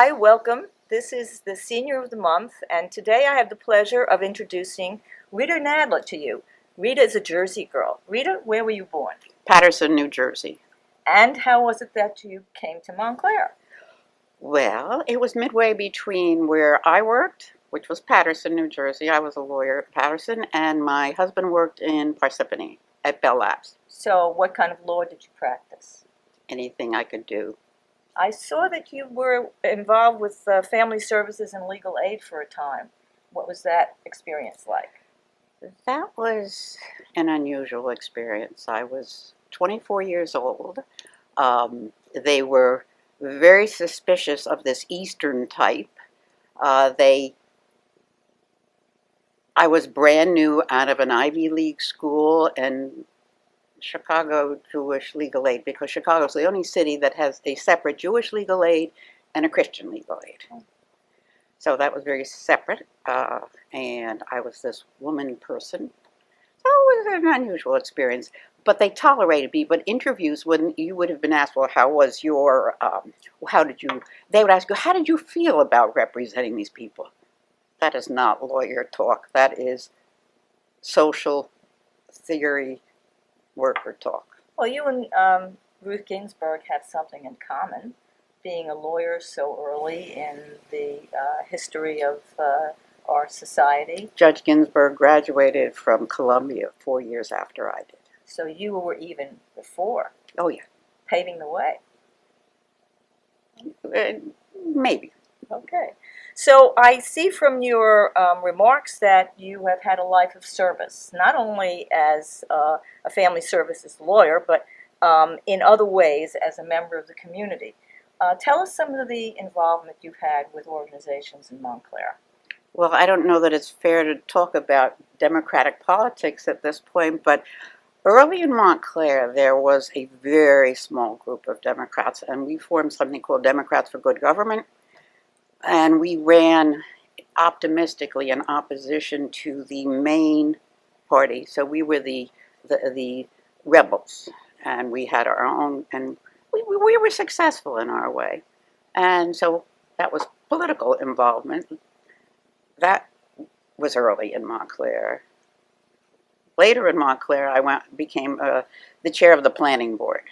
Hi, welcome. This is the Senior of the Month, and today I have the pleasure of introducing Rita Nadler to you. Rita is a Jersey girl. Rita, where were you born? Paterson, New Jersey. And how was it that you came to Montclair? Well, it was midway between where I worked, which was Paterson, New Jersey. I was a lawyer at Paterson, and my husband worked in Parsippany at Bell Labs. So what kind of law did you practice? Anything I could do. I saw that you were involved with family services and legal aid for a time. What was that experience like? That was an unusual experience. I was 24 years old. They were very suspicious of this Eastern type. I was brand new out of an Ivy League school and Chicago Jewish legal aid, because Chicago is the only city that has a separate Jewish legal aid and a Christian legal aid. So that was very separate, and I was this woman person. So it was an unusual experience, but they tolerated me. But interviews, when you would have been asked, well, how was your, they would ask you, how did you feel about representing these people? That is not lawyer talk. That is social theory worker talk. Well, you and Ruth Ginsburg have something in common, being a lawyer so early in the history of our society. Judge Ginsburg graduated from Columbia 4 years after I did. So you were even before. Oh, yeah. Paving the way. Maybe. Okay. So I see from your remarks that you have had a life of service, not only as a family services lawyer, but in other ways as a member of the community. Tell us some of the involvement you've had with organizations in Montclair. Well, I don't know that it's fair to talk about democratic politics at this point, but early in Montclair, there was a very small group of Democrats, and we formed something called Democrats for Good Government. And we ran optimistically in opposition to the main party. So we were the rebels, and we had our own, and we were successful in our way. And so that was political involvement. That was early in Montclair. Later in Montclair, I became the chair of the planning board.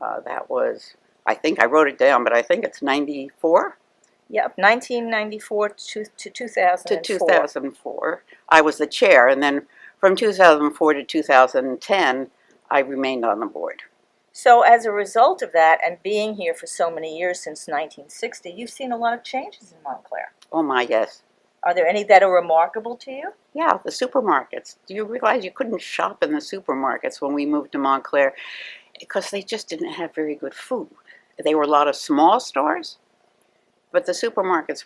That was, I think I wrote it down, but I think it's 94. Yep, 1994 to 2004. To 2004. I was the chair, and then from 2004 to 2010, I remained on the board. So as a result of that, and being here for so many years since 1960, you've seen a lot of changes in Montclair. Oh my, yes. Are there any that are remarkable to you? Yeah, the supermarkets. Do you realize you couldn't shop in the supermarkets when we moved to Montclair because they just didn't have very good food? They were a lot of small stores. But the supermarkets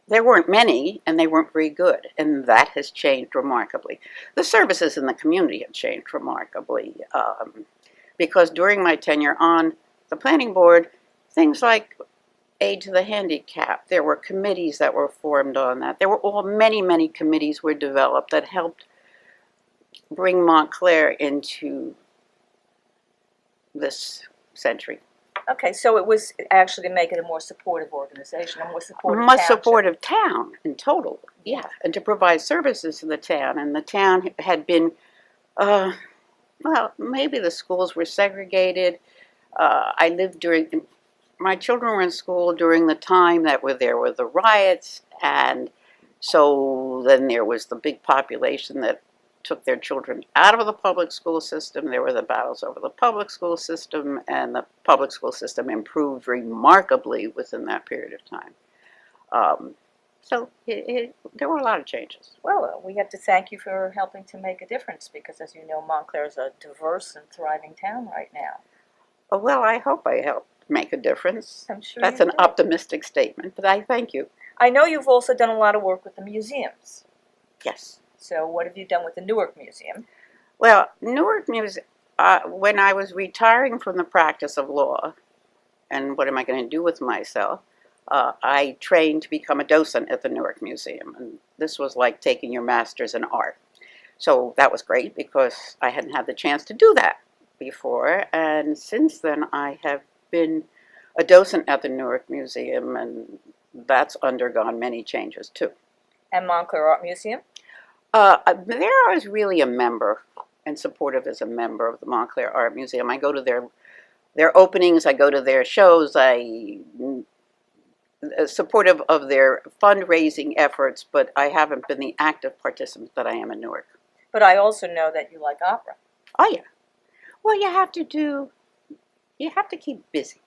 there weren't many, and they weren't very good, and that has changed remarkably. The services in the community have changed remarkably, because during my tenure on the planning board, things like aid to the handicapped, there were committees that were formed on that. There were many committees were developed that helped bring Montclair into this century. Okay, so it was actually to make it a more supportive organization, a more supportive Much township. supportive town in total, yeah, and to provide services to the town. And the town had been, well, maybe the schools were segregated. I lived my children were in school during the time that there were the riots, and so then there was the big population that took their children out of the public school system. There were the battles over the public school system, and the public school system improved remarkably within that period of time. So there were a lot of changes. Well, we have to thank you for helping to make a difference, because as you know, Montclair is a diverse and thriving town right now. Well, I hope I helped make a difference. I'm sure That's you an did. optimistic statement, but I thank you. I know you've also done a lot of work with the museums. Yes. So what have you done with the Newark Museum? Well, Newark Museum, when I was retiring from the practice of law, and what am I going to do with myself, I trained to become a docent at the Newark Museum. And this was like taking your master's in art. So that was great because I hadn't had the chance to do that before. And since then, I have been a docent at the Newark Museum, and that's undergone many changes too. And Montclair Art Museum? There I was really a member and supportive as a member of the Montclair Art Museum. I go to their openings, I go to their shows, I supportive of their fundraising efforts, but I haven't been the active participant that I am in Newark. But I also know that you like opera. Oh yeah. Well, you have to keep busy.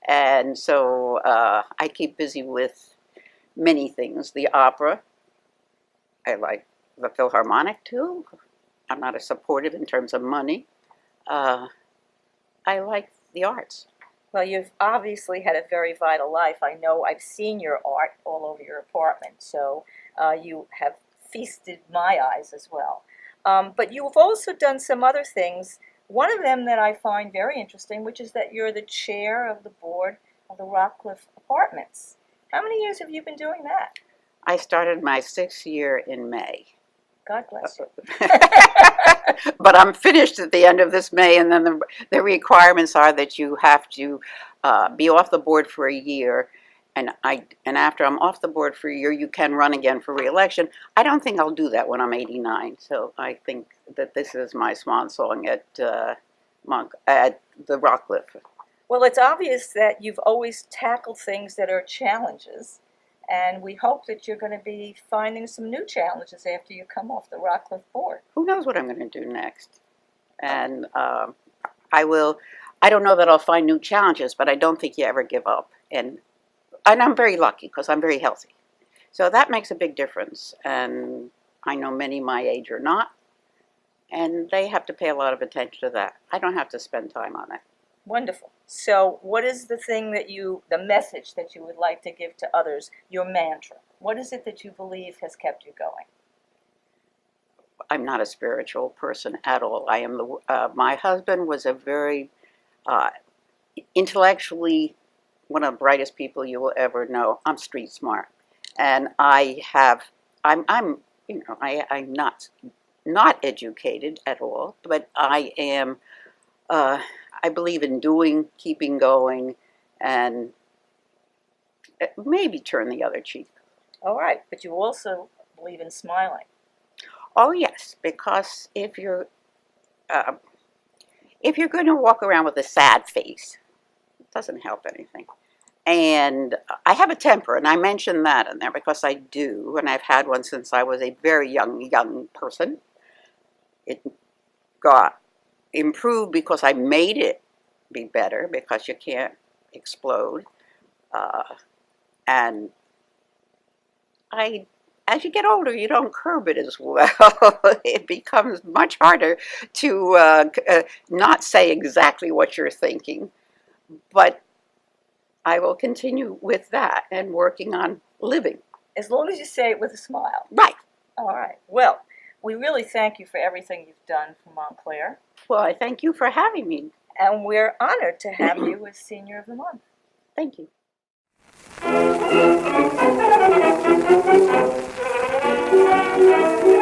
And so I keep busy with many things. The opera, I like the Philharmonic too. I'm not as supportive in terms of money. I like the arts. Well, you've obviously had a very vital life. I know I've seen your art all over your apartment, so you have feasted my eyes as well. But you've also done some other things. One of them that I find very interesting, which is that you're the chair of the board of the Rockcliffe Apartments. How many years have you been doing that? I started my 6th year in May. God bless you. But I'm finished at the end of this May, and then the requirements are that you have to be off the board for a year, and after I'm off the board for a year, you can run again for re-election. I don't think I'll do that when I'm 89, so I think that this is my swan song at the Rockcliffe. Well, it's obvious that you've always tackled things that are challenges, and we hope that you're going to be finding some new challenges after you come off the Rockcliffe board. Who knows what I'm going to do next? And I don't know that I'll find new challenges, but I don't think you ever give up. And I'm very lucky because I'm very healthy. So that makes a big difference. And I know many my age are not, and they have to pay a lot of attention to that. I don't have to spend time on it. Wonderful. So what is the thing that the message that you would like to give to others, your mantra? What is it that you believe has kept you going? I'm not a spiritual person at all. I am my husband was a very intellectually one of the brightest people you will ever know. I'm street smart, and I'm not educated at all, but I am. I believe in doing, keeping going, and maybe turn the other cheek. All right, but you also believe in smiling. Oh yes, because if you're going to walk around with a sad face, it doesn't help anything. And I have a temper, and I mention that in there because I do, and I've had one since I was a very young person. It got improved because I made it be better, because you can't explode. And as you get older, you don't curb it as well. It becomes much harder to not say exactly what you're thinking. But I will continue with that and working on living. As long as you say it with a smile. Right. All right. Well, we really thank you for everything you've done for Montclair. Well, I thank you for having me. And we're honored to have you as Senior of the Month. Thank you. Thank you.